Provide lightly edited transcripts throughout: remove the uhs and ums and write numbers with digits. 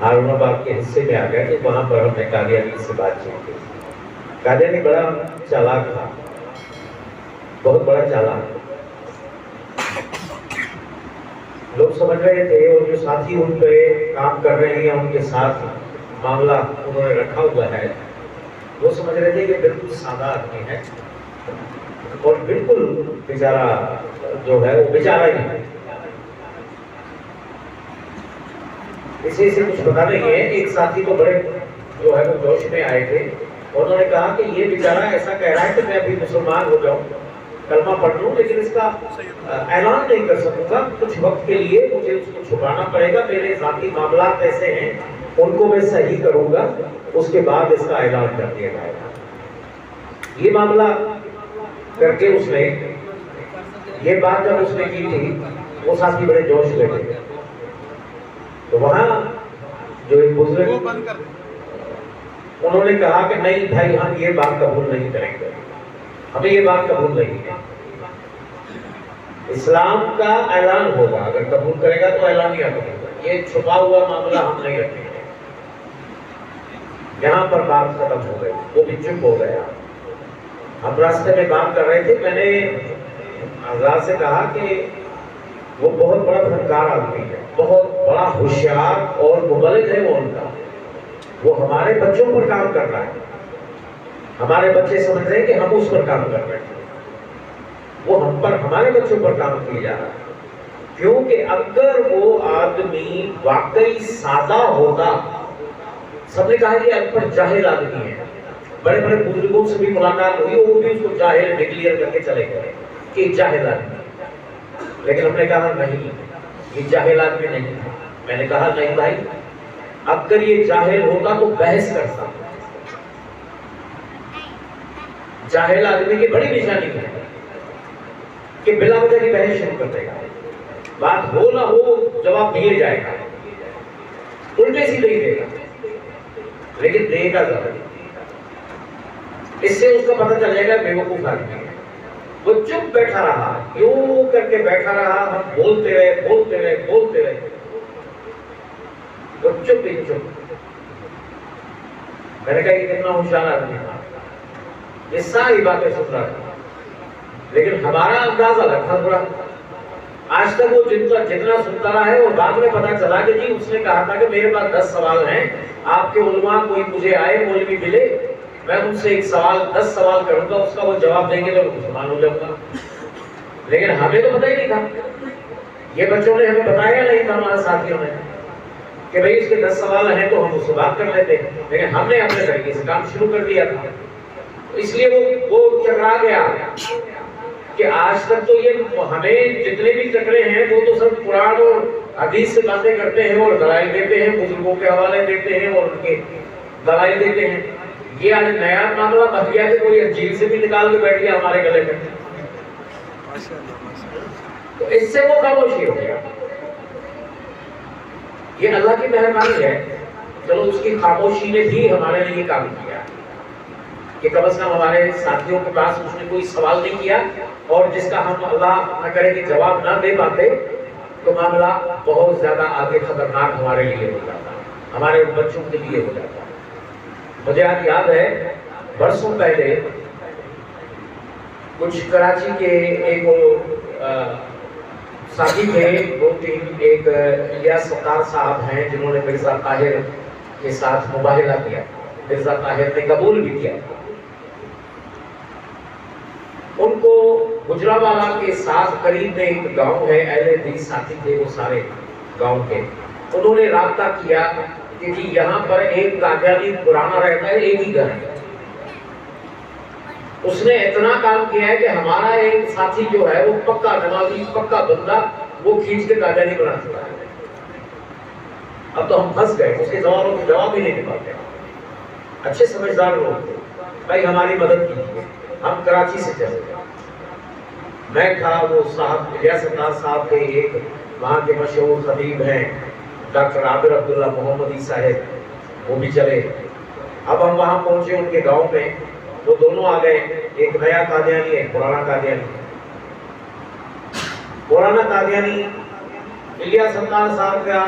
ہارون آباد کے حصے میں آ گئے تو وہاں پر ہم نے قادیانی سے بات چیت کی۔ قادیانی بڑا چالاک تھا، بہت بڑا چالاک۔ لوگ سمجھ رہے تھے اور جو ساتھی ان پہ کام کر رہے ہیں ان کے ساتھ معاملہ انہوں نے رکھا ہوا ہے، وہ سمجھ رہے تھے کہ بالکل سادہ آدمی ہے اور بالکل بیچارہ جو ہے وہ بیچارہ ہی ہے۔ اسی سے کچھ پتا نہیں ہے کہ ایک ساتھی تو بڑے جو ہے وہ جوش میں آئے تھے، انہوں نے کہا کہ یہ بیچارہ ایسا کہہ رہا ہے کہ میں ابھی مسلمان ہو جاؤں، کلمہ پڑھ لوں، لیکن اس کا اعلان نہیں کر سکوں گا، کچھ وقت کے لیے مجھے اس کو چھپانا پڑے گا، میرے ذاتی معاملات ایسے ہیں ان کو میں صحیح کروں گا، اس کے بعد اس کا اعلان کر دیا جائے گا۔ یہ معاملہ کر کے اس نے یہ بات جب اس نے کی تھی، وہ ساتھی بڑے جوش میں تھے، تو وہاں جو ایک بزرگ انہوں نے کہا کہ نہیں بھائی، ہم یہ بات قبول نہیں کریں گے، ہمیں یہ بات قبول نہیں ہے، اسلام کا اعلان ہوگا، اگر قبول کرے گا تو اعلانیہ کرے گا، یہ چھپا ہوا معاملہ ہم نہیں رکھیں گے۔ یہاں پر بات ختم ہو گئی، وہ بھی چپ ہو گیا۔ ہم راستے میں بات کر رہے تھے، میں نے حضرات سے کہا کہ وہ بہت بڑا فنکار آدمی ہے، بہت بڑا ہوشیار اور مبلغ ہے وہ ان کا، وہ ہمارے بچوں پر کام کر رہا ہے، ہمارے بچے سمجھ رہے ہیں کہ ہم اس پر کام کر رہے ہیں، وہ ہم پر ہمارے بچوں پر کام کیا جا رہا ہے، کیونکہ اگر وہ آدمی واقعی سادہ ہوگا، سب نے کہا کہ ان پر جاہل آدمی ہے، بڑے بڑے بزرگوں سے بھی ملاقات ہوئی، وہ بھی اس کو جاہل ڈکلیئر کر کے چلے گئے کہ جاہل آدمی، لیکن ہم نے کہا نہیں، یہ جاہل آدمی نہیں تھا۔ میں نے کہا نہیں بھائی، اگر یہ جاہل ہوتا تو بحث کرتا، جاہل آدمی کی بڑی نشانی ہے کہ بلا وجہ کی بحث شروع کر دے گا، بات ہو نہ ہو جواب دیے جائے گا، الٹے سیدھے ہی دے گا، لیکن دے گا ضرور، اس سے اس کا پتہ چل جائے گا بیوقوف آدمی ہے۔ وہ چپ بیٹھا رہا، یوں کر کے بیٹھا رہا، ہم بولتے رہے بولتے رہے بولتے رہے، وہ چپ ہی چپ۔ میں نے کہا یہ کتنا ہوشیار آدمی تھا، یہ ساری باتیں سن رہا تھا، لیکن ہمارا انداز الگ تھا تھوڑا۔ آج تک وہ جتنا سنتا رہا ہے، اور بعد میں پتا چلا کہ جی اس نے کہا تھا کہ میرے پاس 10 سوال ہیں، آپ کے علماء کوئی مجھے آئے مولوی ملے، میں ان سے 10 سوال کروں گا، اس کا وہ جواب دیں گے تو مسلمان ہو جاؤں گا۔ لیکن ہمیں تو پتہ ہی نہیں تھا، یہ بچوں نے ہمیں بتایا نہیں تھا، ہمارے ساتھیوں نے، کہ بھئی اس کے 10 سوال ہیں تو ہم اس سے بات کر لیتے، لیکن ہم نے اپنے طریقے سے کام شروع کر دیا تھا، اس لیے وہ چکرا گیا کہ آج تک تو یہ ہمیں جتنے بھی چکرے ہیں وہ تو سب قرآن اور حدیث سے باتیں کرتے ہیں اور دلائل دیتے ہیں، بزرگوں کے حوالے دیتے ہیں اور ان کے دلائل دیتے ہیں، یہ آج نیا معاملہ بن گیا کہ کوئی جیل سے بھی نکال کے بیٹھ گیا ہمارے گلے میں، تو اس سے وہ خاموشی ہو گیا۔ یہ اللہ کی مہربانی ہے، چلو اس کی خاموشی نے بھی ہمارے لیے کام کیا کہ کم از کم ہمارے ساتھیوں کے پاس اس نے کوئی سوال نہیں کیا، اور جس کا ہم اللہ نہ کرے کہ جواب نہ دے پاتے تو معاملہ بہت زیادہ آگے خطرناک ہمارے لیے ہو جاتا، ہمارے بچوں کے لیے ہو جاتا۔ مجھے آج یاد ہے برسوں پہلے کچھ کراچی کے ایک ساتھی تھے، دو تین، ایک الیاس ستار صاحب ہیں جنہوں نے مرزا طاہر کے ساتھ مباہلہ کیا، مرزا طاہر نے قبول بھی کیا، ان کو گجرانوالہ کے ساتھ قریب میں ایک گاؤں ہے، اہل حدیث ساتھی تھے وہ سارے گاؤں کے، انہوں نے رابطہ کیا کہ جی یہاں پر ایک قادیانی پرانا رہتا ہے، ایک ہی گھر ہے، اس نے اتنا کام کیا ہے کہ ہمارا ایک ساتھی جو ہے وہ پکا نمازی، پکا بندہ، وہ کھینچ کے قادیانی بنا چکا ہے۔ اب تو ہم پھنس گئے، اس کے سوالوں کے جواب ہی نہیں دے پاتے۔ اچھے سمجھدار لوگ تھے، بھائی ہماری مدد کیجیے، ہم کراچی سے چلے گئے، میں تھا، وہ صاحب الیاس ستار صاحب کے ایک وہاں کے مشہور خطیب ہیں ڈاکٹر عابر عبداللہ محمدی صاحب، وہ بھی چلے۔ اب ہم وہاں پہنچے ان کے گاؤں میں، وہ دونوں آ گئے، ایک نیا قادیانی ہے، پرانا قادیانی۔ پرانا قادیانی الیاس ستار صاحب کا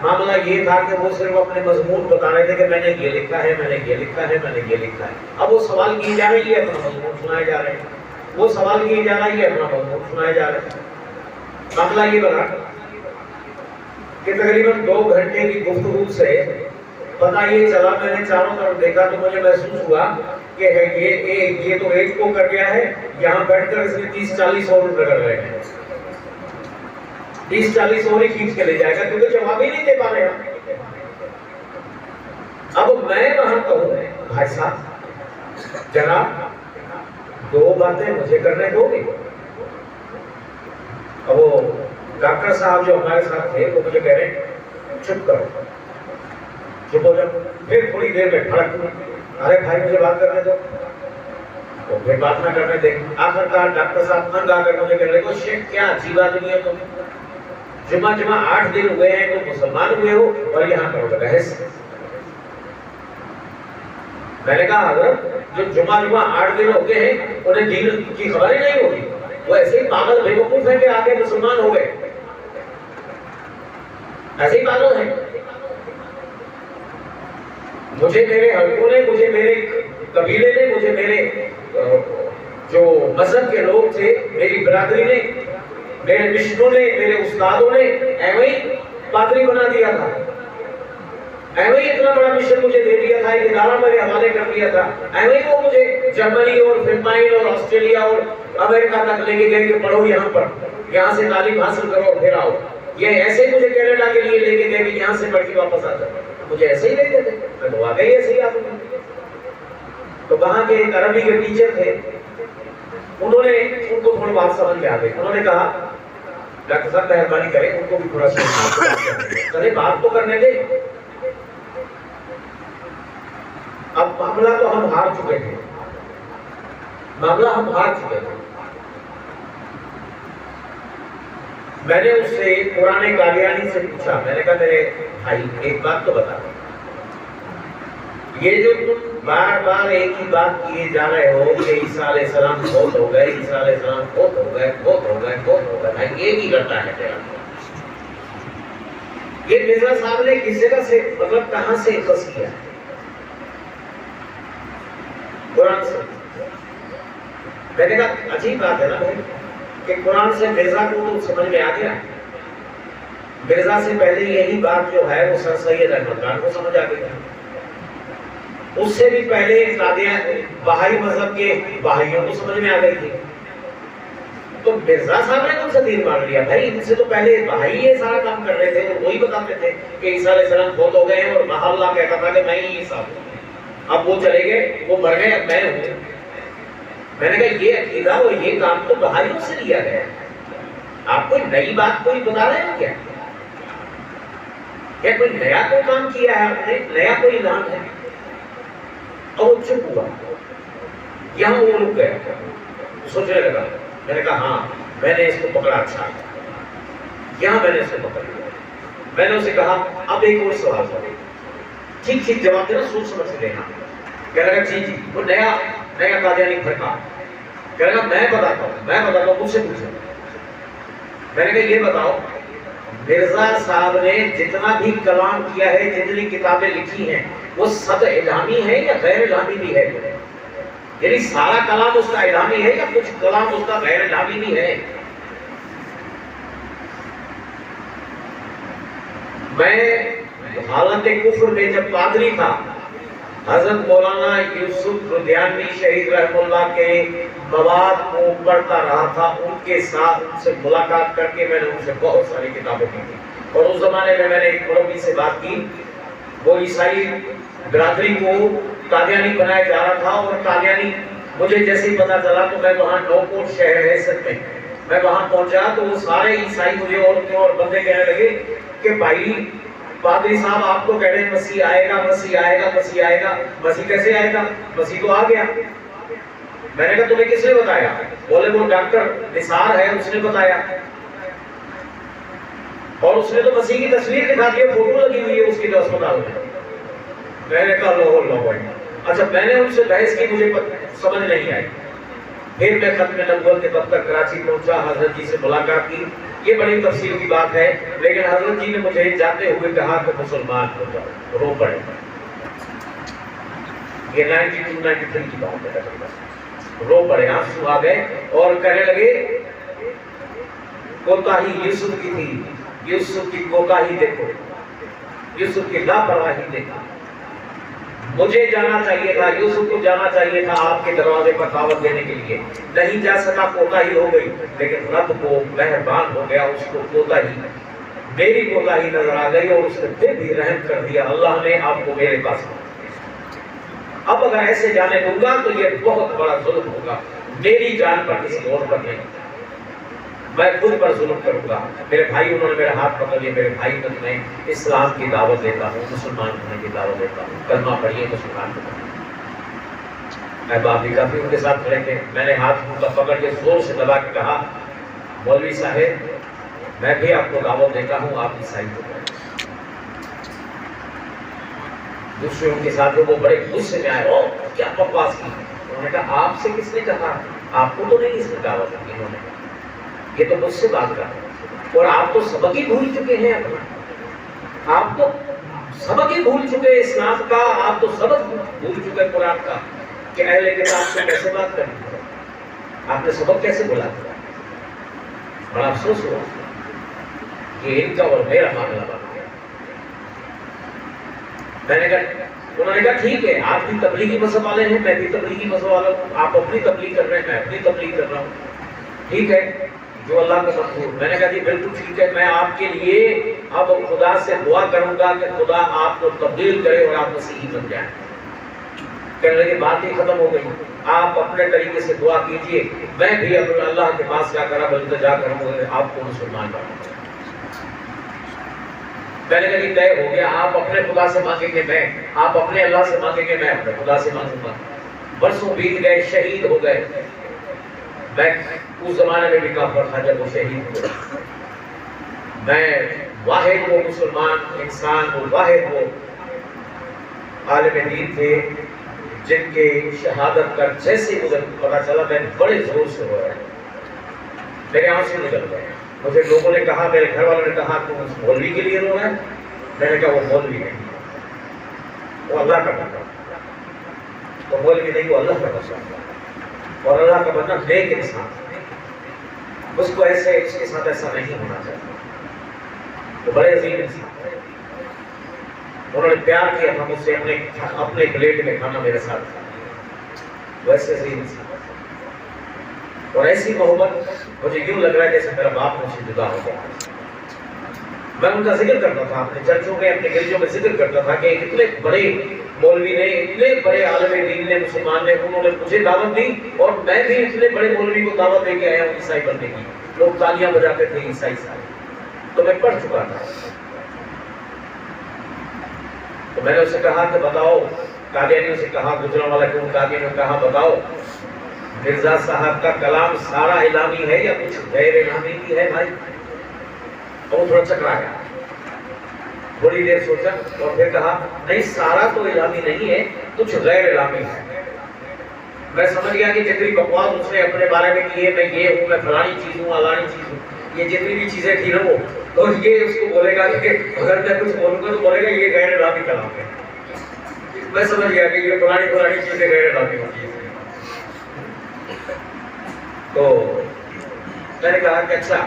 معاملہ یہ تھا کہ وہ صرف اپنے مضمون بتا رہے تھے کہ میں نے یہ لکھا ہے، میں نے یہ لکھا ہے، میں نے یہ لکھا ہے. اب وہ سوال کیے جا رہے ہیں، اپنا مضمون سنائے جا رہے ہیں. وہ سوال کیے جا رہا ہے، اپنا مضمون سنائے جا رہے ہیں. معاملہ یہ بنا کہ تقریباً 2 گھنٹے کی گفتگو سے پتہ یہ چلا، میں نے چاروں طرف دیکھا تو مجھے محسوس ہوا کہ یہ تو ایک کو کر گیا ہے، یہاں بیٹھ کر اس میں 30-40 اور روپے کر رہے ہیں. 30-40 اور ہی کھینچ کے لے جائے گا کیونکہ جواب ہی نہیں دے پا رہے ہیں. اب میں وہاں کہوں بھائی صاحب جناب 2 باتیں مجھے کرنے دو گے. اب وہ ڈاکٹر صاحب جو ہمارے ساتھ تھے وہ مجھے کہہ رہے ہیں چپ کرو، چپ ہو جاؤ. پھر تھوڑی دیر میں کھڑک، ارے بھائی مجھے بات کرنے دو. تو پھر بات نہ کرنے دیں. آخرکار ڈاکٹر صاحب تنگ آ کر مجھے کہہ رہے شیخ کیا عجیب آدمی ہے تم، جمعہ 8 دن ہوئے ہیں تو مسلمان ہوئے ہو اور یہاں کرو بحث. میں نے کہا حضرت جو جمعہ 8 دن ہوتے ہیں انہیں دین کی خبر ہی نہیں ہوگی، وہ ایسے ہی پاگل بے وقوف ہیں کہ آگے مسلمان ہو گئے، ایسے ہی پاگل ہیں. مجھے میرے حلقوں نے، مجھے میرے قبیلے نے، مجھے میرے جو مذہب کے لوگ تھے، میری برادری نے، میرے مشنوں نے، میرے استادوں نے ایویں ہی پادری بنا دیا تھا. ایویں ہی اتنا بڑا مشن مجھے دے دیا تھا، ایک ادارہ میرے حوالے کر دیا تھا. ایویں ہی وہ مجھے جرمنی اور فلپائن اور آسٹریلیا اور امریکہ تک لے کے گئے کہ پڑھو یہاں پر، یہاں سے تعلیم حاصل کرو اور پھر آؤ. یہ ایسے ہی مجھے کینیڈا کے لیے لے کے گئے کہ یہاں سے پڑھ کے واپس آ جاؤ. مجھے ایسے ہی لے گئے تھے، میں تو واقعی ایسے ہی آدمی. تو وہاں کے ایک عربی کے ٹیچر تھے، ان کو تھوڑی بات سمجھ میں آ گئی. انہوں نے کہا ڈاکٹر صاحب مہربانی کریں ان کو بھی تھوڑا سا بات تو کرنے دیں. اب معاملہ تو ہم ہار چکے تھے، میں نے اس سے قرآن قادیانی سے پوچھا. میں نے کہا میرے بھائی ایک بات تو بتا، یہ جو تم بار بار ایک ہی بات کیے جا رہے ہو کہ عیسیٰ علیہ السلام فوت ہو گئے، عیسیٰ علیہ السلام فوت ہو گئے، بھائی یہ بھی کرتا ہے تیرا. یہ مرزا صاحب نے کس جگہ سے، مطلب کہاں سے اخذ کیا؟ قرآن سے. میں نے کہا عجیب بات ہے نا بھائی کہ قرآن سے مرزا کو تو سمجھ میں آ گیا، مرزا سے پہلے یہی بات جو ہے وہ سر سید احمد خان کو سمجھ آ گئی. اس سے بھی پہلے بہائی مذہب کے بہائیوں کو سمجھ میں آ گئی تھی. تو مرزا صاحب نے ان سے دین مان لیا. بھائی ان سے تو پہلے بہائی یہ سارا کام کر رہے تھے، تو وہی بتاتے تھے کہ عیسیٰ علیہ السلام فوت ہو گئے ہیں اور محلہ کہتا تھا کہ میں ہی عیسیٰ ہوں. اب وہ چلے گئے، وہ مر گئے، اب میں ہوں. میں نے کہا یہ عقیدہ اور یہ کام تو بہائیوں سے لیا گیا. آپ کوئی نئی بات کوئی بتا رہے ہیں کیا؟ کوئی نیا کوئی کام کیا ہے آپ نے، نیا کوئی اعلان ہے؟ اور وہ چپ ہوا. یہاں وہ رک گیا، سوچنے لگا. میں نے کہا ہاں میں نے اس کو پکڑا. اچھا یہاں میں نے اس کو پکڑ لیا. میں نے اسے کہا اب ایک اور سوال کرو، ٹھیک جواب دینا، سوچ سمجھ کے دینا. کہنے لگا جی وہ نیا قادیانی فرقہ. کہنے لگا میں بتاتا ہوں مجھ سے پوچھو. میں نے کہا یہ بتاؤ مرزا صاحب نے جتنا بھی کلام کیا ہے، جتنی کتابیں لکھی ہیں، وہ سب الہامی ہے یا غیر الہامی بھی ہے؟ یعنی سارا کلام اس کا الہامی ہے یا کچھ کلام اس کا غیر الہامی بھی ہے؟ میں حالت کفر میں جب پادری تھا، حضرت مولانا یوسف ردیانوی شہید رحم اللہ کے مواد کو پڑھتا رہا تھا. ان کے ساتھ ان سے ملاقات کر کے میں نے ان سے بہت ساری کتابیں کی تھی. اور اس زمانے میں نے ایک مربی سے بات کی، وہ عیسائی برادری کو قادیانی بنایا جا رہا تھا. اور قادیانی مجھے جیسے ہی پتا چلا تو میں وہاں نوکوٹ شہر ہے سچ میں وہاں پہنچا تو وہ سارے عیسائی مجھے اور بندے کہنے لگے کہ بھائی پادری صاحب آپ تو کہہ رہے ہیں مسیح آئے گا. مسیح کیسے آئے گا؟ مسیح تو آ گیا. میں نے کہا تمہیں کس نے بتایا؟ بولے وہ ڈاکٹر نثار ہے اس نے بتایا. اور اس نے تو مسیح کی تصویر دکھا دی، فوٹو لگی ہوئی ہے اس کی جو اسپتال میں. میں نے کہا لو بھائی. اچھا میں نے ان سے بحث کی، مجھے سمجھ نہیں آئی. پھر میں ختم نبوت کے وقت تک کراچی پہنچا، حضرت جی سے ملاقات کی. یہ بڑی تفصیل کی بات ہے، لیکن حضرت جی نے مجھے جاتے ہوئے کہا کہ مسلمان ہو جاؤ. رو پڑے. یہ 92-93 کی بات ہے. رو پڑے، آنسو آ گئے اور کہنے لگے کوتاہی یوسف کی تھی، یوسف کی کوتاہی دیکھو، یوسف کی لاپرواہی دیکھو. مجھے جانا چاہیے تھا، یوسف کو جانا چاہیے تھا آپ کے دروازے پر دعوت دینے کے لیے، نہیں جا سکا، کوتاہی ہو گئی. لیکن رب کو مہربان ہو گیا، اس کو کوتاہی، میری کوتاہی نظر آ گئی اور اس نے پھر بھی رحم کر دیا. اللہ نے آپ کو میرے پاس. اب اگر ایسے جانے دوں گا تو یہ بہت بڑا ظلم ہوگا، میری جان پر کسی اور پر نہیں، میں خود پر ظلم کروں گا. میرے بھائی انہوں نے میرا ہاتھ پکڑ لیا. میرے بھائی تک میں اسلام کی دعوت دیتا ہوں، مسلمان ہونے کی دعوت دیتا ہوں، کلمہ پڑھیے مسلمان ہونے. احباب بھی کافی ان کے ساتھ کھڑے تھے. میں نے ہاتھ ان کا پکڑ کے زور سے دبا کے کہا مولوی صاحب میں بھی آپ کو دعوت دیتا ہوں، آپ عیسائی ہو گئے. دوسرے ان کے ساتھ وہ بڑے غصے میں آئے، او کیا بکواس کی. انہوں نے کہا آپ سے کس نے کہا، آپ کو تو نہیں اس نے دعوت دی. انہوں نے یہ تو مجھ سے بات کر رہے ہیں اور آپ تو سبق ہی بھول چکے ہیں. آپ تو سبق ہی بھول چکے اسلام کا، آپ تو سبق بھول چکے قرآن کا کہ اہل کتاب سے کیسے بات کرنی ہے. آپ نے سبق کیسے بولا. بڑا افسوس ہوا کہ ان کا اور میرا معاملہ بن گیا. میں نے کہا، انہوں نے کہا ٹھیک ہے آپ بھی تبلیغی مذہب والے ہیں، میں بھی تبلیغی مذہب والا ہوں، آپ اپنی تبلیغ کر رہے ہیں، میں اپنی تبلیغ کر رہا ہوں، ٹھیک ہے جو اللہ کا منظور. میں نے کہا جی بالکل ٹھیک ہے، میں آپ کے لیے اب خدا سے دعا کروں گا کہ خدا آپ کو تبدیل کرے اور آپ مسیحی بن جائیں. کہنے لگے بات ہی ختم ہو گئی، آپ اپنے طریقے سے دعا کیجئے، میں بھی اپنے اللہ کے پاس جا کر اب التجا کروں گا آپ کو مسلمان بناؤں گا. میں نے کہا طے ہو گیا، آپ اپنے خدا سے مانگیں گے میں، آپ اپنے اللہ سے مانگیں گے میں اپنے خدا سے مانگوں گا. برسوں بیت گئے، شہید ہو گئے. میں اس زمانے میں بھی کافر تھا جب وہ شہید ہوئے. میں واحد وہ مسلمان انسان، وہ واحد وہ عالم دین تھے جن کے شہادت کا جیسے مجھے پتا چلا میں بڑے زور سے ہو رہا ہے، میرے آنسو نکل گئے. مجھے لوگوں نے کہا، میرے گھر والوں نے کہا تم اس مولوی کے لیے رو رہا ہے. میں نے کہا وہ مولوی نہیں، وہ اللہ کا بندہ. وہ مولوی نہیں، وہ اللہ کا بندہ، اور اللہ کا بندہ نیک انسان. اس کو ایسے اس کے ساتھ ایسا نہیں ہونا چاہیے. وہ بڑے عظیم انسان، انہوں نے پیار کیا تھا مجھ سے، اپنے پلیٹ میں کھانا میرے ساتھ تھا. ویسے عظیم انسان اور ایسی محبت، مجھے یوں لگ رہا ہے جیسے میرا باپ مجھ سے جدا ہو گیا. میں ان کا ذکر کرتا تھا اپنے چرچوں میں، اپنے گرجوں میں ذکر کرتا تھا کہ اتنے بڑے مولوی نے، اتنے بڑے عالم دین نے، مسلمان نے، انہوں نے مجھے دعوت دی اور میں بھی اتنے بڑے مولوی کو دعوت دے کے آیا ہوں عیسائی بننے کی. لوگ تالیاں بجاتے تھے عیسائی سارے، تو میں پڑھ چکا تھا. تو میں نے اسے کہا کہ بتاؤ، قادیانیوں سے کہا، گجرانوالہ کے ان قادیانیوں نے کہا بتاؤ مرزا صاحب کا کلام سارا الہامی ہے یا کچھ غیر الہامی بھی ہے بھائی. اور وہ تھوڑا چکرا گیا، تھوڑی دیر سوچا اور پھر کہا نہیں سارا تو الہامی نہیں ہے، کچھ غیر الہامی ہے. میں سمجھ گیا کہ جتنی بکواس اس نے اپنے بارے میں کی ہے، میں یہ ہوں، میں فلانی چیز ہوں، علانی چیز ہوں، یہ جتنی بھی چیزیں تھی نا وہ، تو یہ اس کو بولے گا کہ اگر میں کچھ بولوں گا تو بولے گا یہ غیر الہامی کلام ہے. میں سمجھ گیا کہ یہ فلانی چیزیں غیر الہامی ہوتی ہیں. تو میں نے کہا کہ اچھا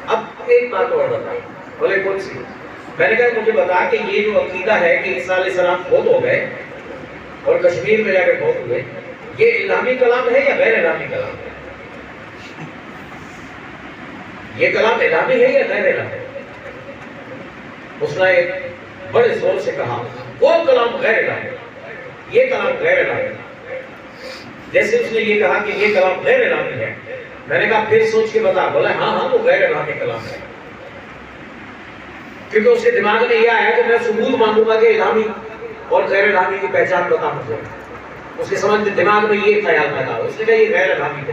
اب ایک بات اور بتا. بولے کون سی؟ میں نے کہا مجھے بتا کہ یہ جو عقیدہ ہے کہ عیسیٰ علیہ السلام فوت ہو گئے اور کشمیر میں جا کے فوت ہوئے، یہ الہامی کلام ہے یا غیر الہامی کلام ہے؟ یہ کلام الہامی ہے یا غیر الہامی؟ اس نے ایک بڑے زور سے کہا وہ کلام غیر الہامی، یہ کلام غیر الہامی. جیسے اس نے یہ کہا کہ یہ کلام غیر الہامی ہے، میں نے کہا پھر سوچ کے بتا. بولا ہاں وہ غیر الہامی کلام ہے. کیونکہ اس کے دماغ میں یہ آیا کہ میں ثبوت مانگوں گا کہ الہامی اور غیر الہامی کی پہچان بتا مجھے. اس کے سمجھ دماغ میں یہ خیال پیدا ہوا. اس نے کہا یہ غیر الہامی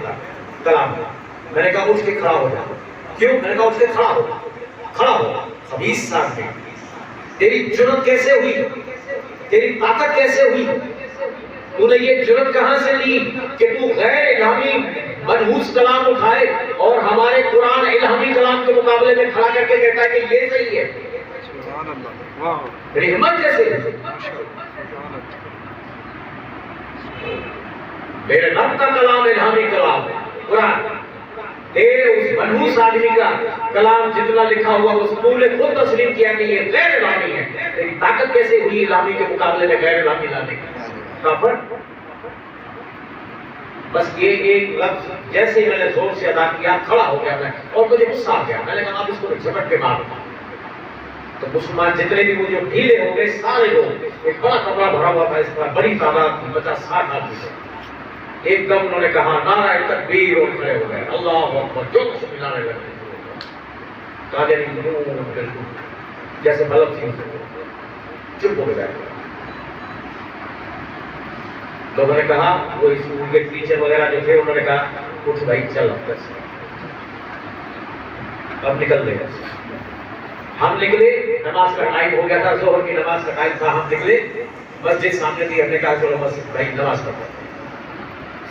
کلام ہے. میں نے کہا اٹھ کے کھڑا ہو جا. کیوں؟ میں نے کہا اٹھ کے کھڑا ہو. خبیث صاحب تیری جرأت کیسے ہوئی، تیری طاقت کیسے ہوئی تو نے یہ جرأت کہاں سے لی کہ تو غیر الہامی منحوس کلام اٹھائے اور ہمارے قرآن الہامی کلام کے مقابلے میں کھڑا کر کے کہتا ہے کہ یہ صحیح ہے؟ سبحان اللہ، واہ، تیری ہمت کیسے؟ میرے رب کا کلام الہامی کلام قرآن، تیرے اس منحوس آدمی کا کلام جتنا لکھا ہوا اس نے خود تسلیم کیا کہ یہ غیر الہامی ہے، تیری طاقت کیسے ہوئی الہامی کے مقابلے میں غیر الہامی لانے کی؟ کافر؟ بس یہ ایک لفظ جیسے ہی میں نے زور سے ادا کیا کھڑا ہو گیا میں، اور مجھے غصہ آ گیا، میں نے کہا آپ اس کو جھپٹ کے مارو۔ تو مسلمان جتنے بھی وہ جو ڈھیلے ہو گئے سارے لوگ، ایک بڑا کمرہ بھرا ہوا تھا، اس پر بڑی تعداد تھی، 50-60 آدمی تھے، ایک دم انہوں نے کہا نعرہ تکبیر اور کھڑے ہو گئے، اللہ اکبر، جو کچھ ملانے لگے، کہا بالکل جیسے بلب تھی چپ ہو گئے۔ لوگوں نے کہا وہ اسکول کے ٹیچر وغیرہ جو تھے انہوں نے کہا اٹھ بھائی چل اب نکل دے گا۔ ہم نکلے، نماز کا ٹائم ہو گیا تھا، ظہر کی نماز کا ٹائم تھا، ہم نکلے، مسجد سامنے تھی، ہم نے کہا چلو مسجد بھائی نماز پڑھتے ہیں۔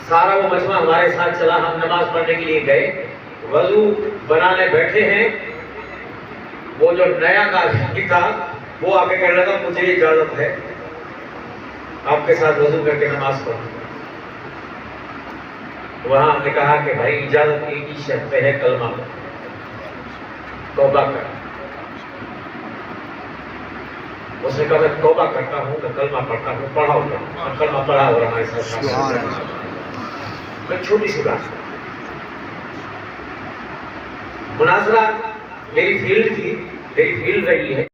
سارا وہ مجمع ہمارے ساتھ چلا، ہم نماز پڑھنے کے لیے گئے، وضو بنانے بیٹھے ہیں، وہ جو نیا قاضی تھا وہ آ کے کہنے لگا مجھے اجازت ہے آپ کے ساتھ وضو کر کے نماز پڑھوں۔ وہاں ہم نے کہا کہ بھائی اجازت ایک ہی شرط پہ ہے، کلمہ پڑھ، توبہ کر۔ اس نے کہا میں توبہ کرتا ہوں، میں کلمہ پڑھتا ہوں، پڑھا ہوں، کلمہ پڑھا اور ہمارے ساتھ میں چھوٹی سی بات، مناظرہ میری فیلڈ تھی، میری فیلڈ رہی ہے۔